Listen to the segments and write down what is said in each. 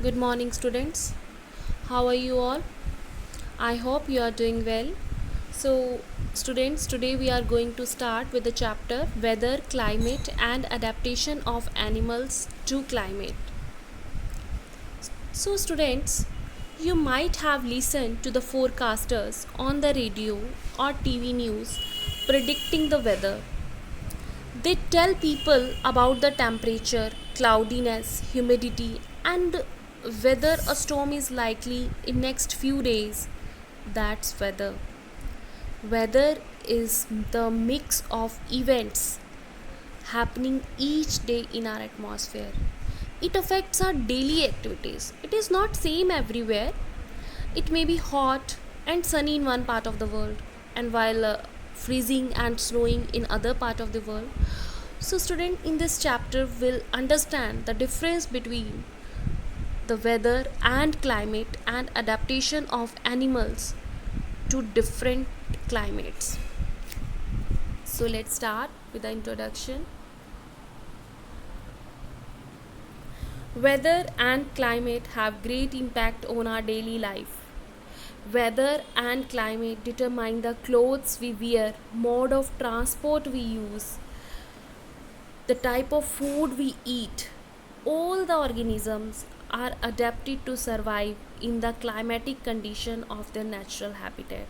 Good morning, students. How are you all? I hope you are doing well. So, students, today we are going to start with the chapter Weather, Climate, and Adaptation of Animals to Climate. So, students, you might have listened to the forecasters on the radio or TV news predicting the weather. They tell people about the temperature, cloudiness, humidity, and whether a storm is likely in next few days. That's weather. Weather is the mix of events happening each day in our atmosphere. It affects our daily activities. It is not same everywhere. It may be hot and sunny in one part of the world, and while freezing and snowing in other part of the world. So, student, in this chapter will understand the difference between the weather and climate and adaptation of animals to different climates. So, let's start with the introduction. Weather and climate have great impact on our daily life. Weather and climate determine the clothes we wear, mode of transport we use, the type of food we eat. All the organisms are adapted to survive in the climatic condition of their natural habitat.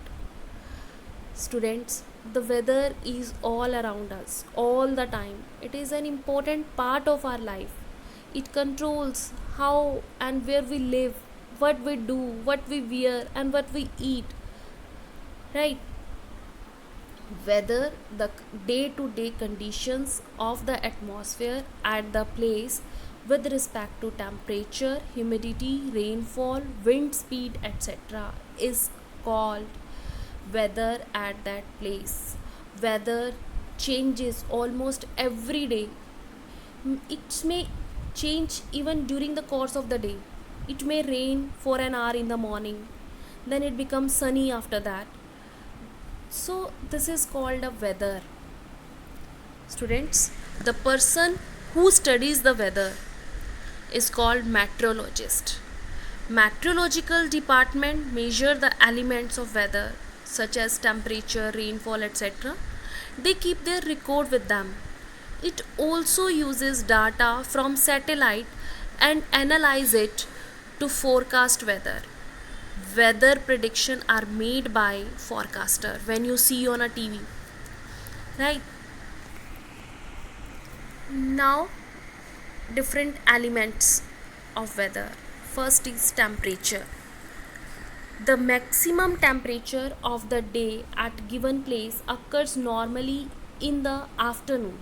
Students, the weather is all around us all the time. It is an important part of our life. It controls how and where we live, what we do, what we wear, and what we eat. Right? Whether the day to day conditions of the atmosphere at the place with respect to temperature, humidity, rainfall, wind speed, etc., is called weather at that place. Weather changes almost every day. It may change even during the course of the day. It may rain for an hour in the morning, then it becomes sunny after that. So, this is called a weather. Students, the person who studies the weather is called meteorologist. Meteorological department measure the elements of weather such as temperature, rainfall, etc. They keep their record with them. It also uses data from satellite and analyze it to forecast weather. Weather prediction are made by forecaster when you see on a TV, right? Now, different elements of weather. First is temperature. The maximum temperature of the day at given place occurs normally in the afternoon.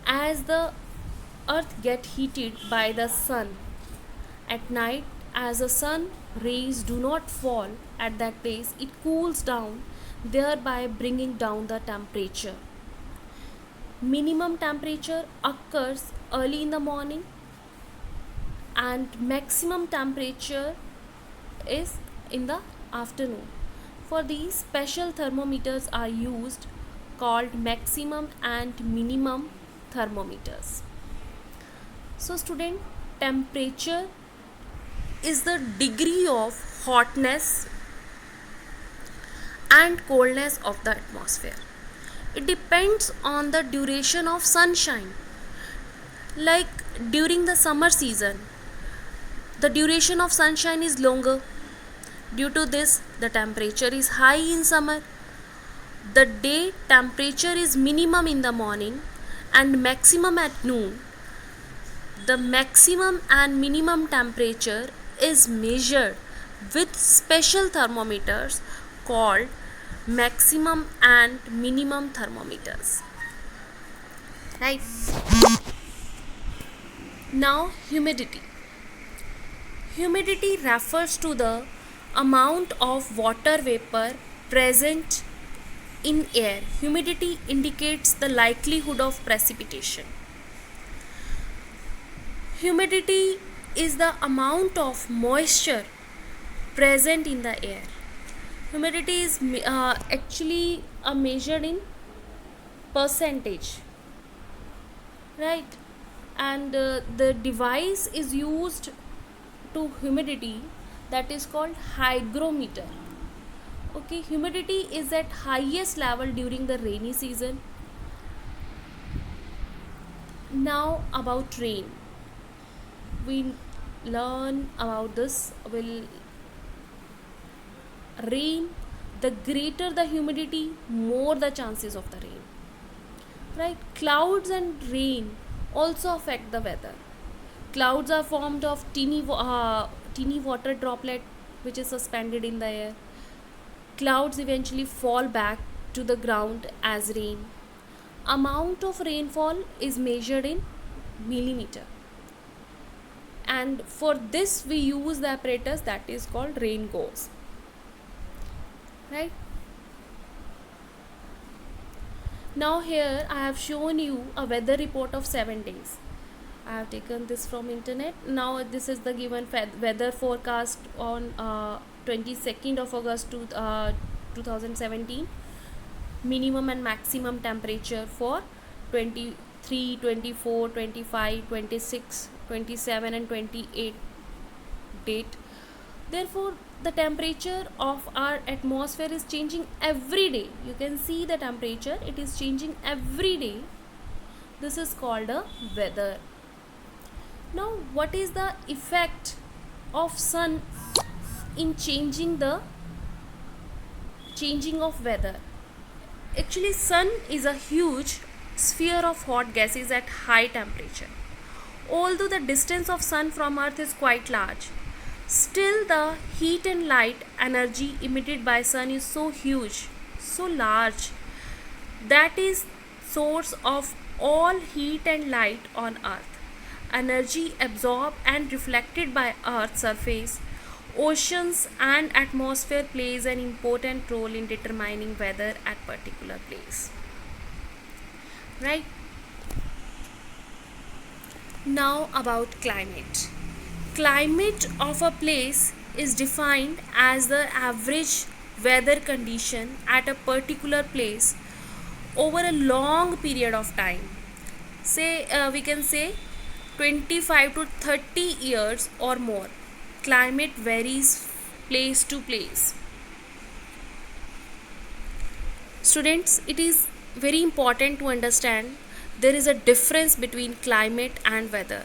As the earth get heated by the sun at night, as the sun rays do not fall at that place, it cools down, thereby bringing down the temperature. Minimum temperature occurs early in the morning and maximum temperature is in the afternoon. For these, special thermometers are used called maximum and minimum thermometers. So, student, temperature is the degree of hotness and coldness of the atmosphere. It depends on the duration of sunshine. Like during the summer season, the duration of sunshine is longer. Due to this, the temperature is high in summer. The day temperature is minimum in the morning and maximum at noon. The maximum and minimum temperature is measured with special thermometers called maximum and minimum thermometers. Right? Now, humidity. Humidity refers to the amount of water vapor present in air. Humidity indicates the likelihood of precipitation. Humidity is the amount of moisture present in the air. Humidity is actually measured in percentage, right? and the device is used to humidity, that is called hygrometer. Okay, humidity is at highest level during the rainy season. Now about rain, we learn about this. Will rain, the greater the humidity, more the chances of the rain, right? Clouds and rain also affect the weather. Clouds are formed of teeny water droplet which is suspended in the air. Clouds eventually fall back to the ground as rain. Amount of rainfall is measured in millimeter, and for this we use the apparatus that is called rain gauge, right? Now here I have shown you a weather report of 7 days. I have taken this from internet. Now this is the given weather forecast on 22nd of August 2017. Minimum and maximum temperature for 23, 24, 25, 26, 27 and 28 date. Therefore the temperature of our atmosphere is changing every day. You can see the temperature, it is changing every day. This is called a weather. Now what is the effect of sun in changing of weather? Actually, sun is a huge sphere of hot gases at high temperature. Although the distance of sun from earth is quite large, still the heat and light energy emitted by sun is so huge, so large, that is source of all heat and light on earth. Energy absorbed and reflected by earth's surface, oceans and atmosphere plays an important role in determining weather at particular place, right? Now about climate. Climate of a place is defined as the average weather condition at a particular place over a long period of time. Say we can say 25 to 30 years or more. Climate varies place to place. Students, it is very important to understand there is a difference between climate and weather.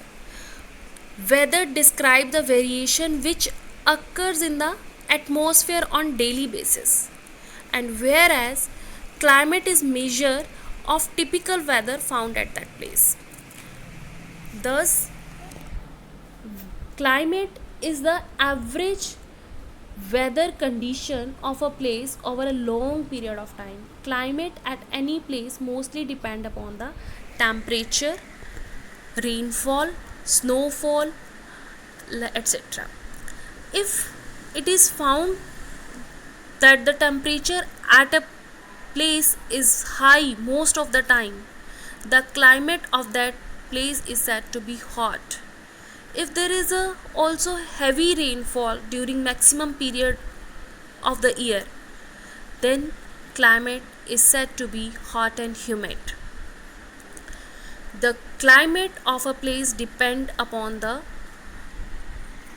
Weather describes the variation which occurs in the atmosphere on daily basis, and whereas climate is measure of typical weather found at that place. Thus, climate is the average weather condition of a place over a long period of time. Climate at any place mostly depend upon the temperature, rainfall, snowfall, etc. If it is found that the temperature at a place is high most of the time, the climate of that place is said to be hot. If there is also heavy rainfall during maximum period of the year, then climate is said to be hot and humid. The climate of a place depend upon the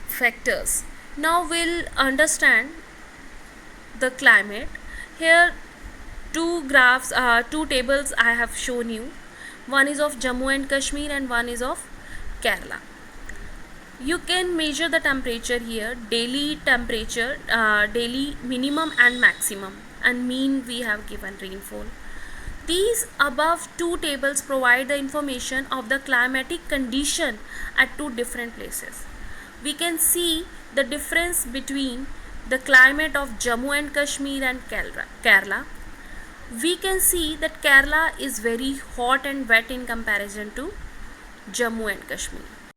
factors. Now we'll understand the climate. Here two tables I have shown you. One is of Jammu and Kashmir and one is of Kerala. You can measure the temperature here, daily temperature, daily minimum and maximum, and mean we have given rainfall. These above two tables provide the information of the climatic condition at two different places. We can see the difference between the climate of Jammu and Kashmir and Kerala. We can see that Kerala is very hot and wet in comparison to Jammu and Kashmir.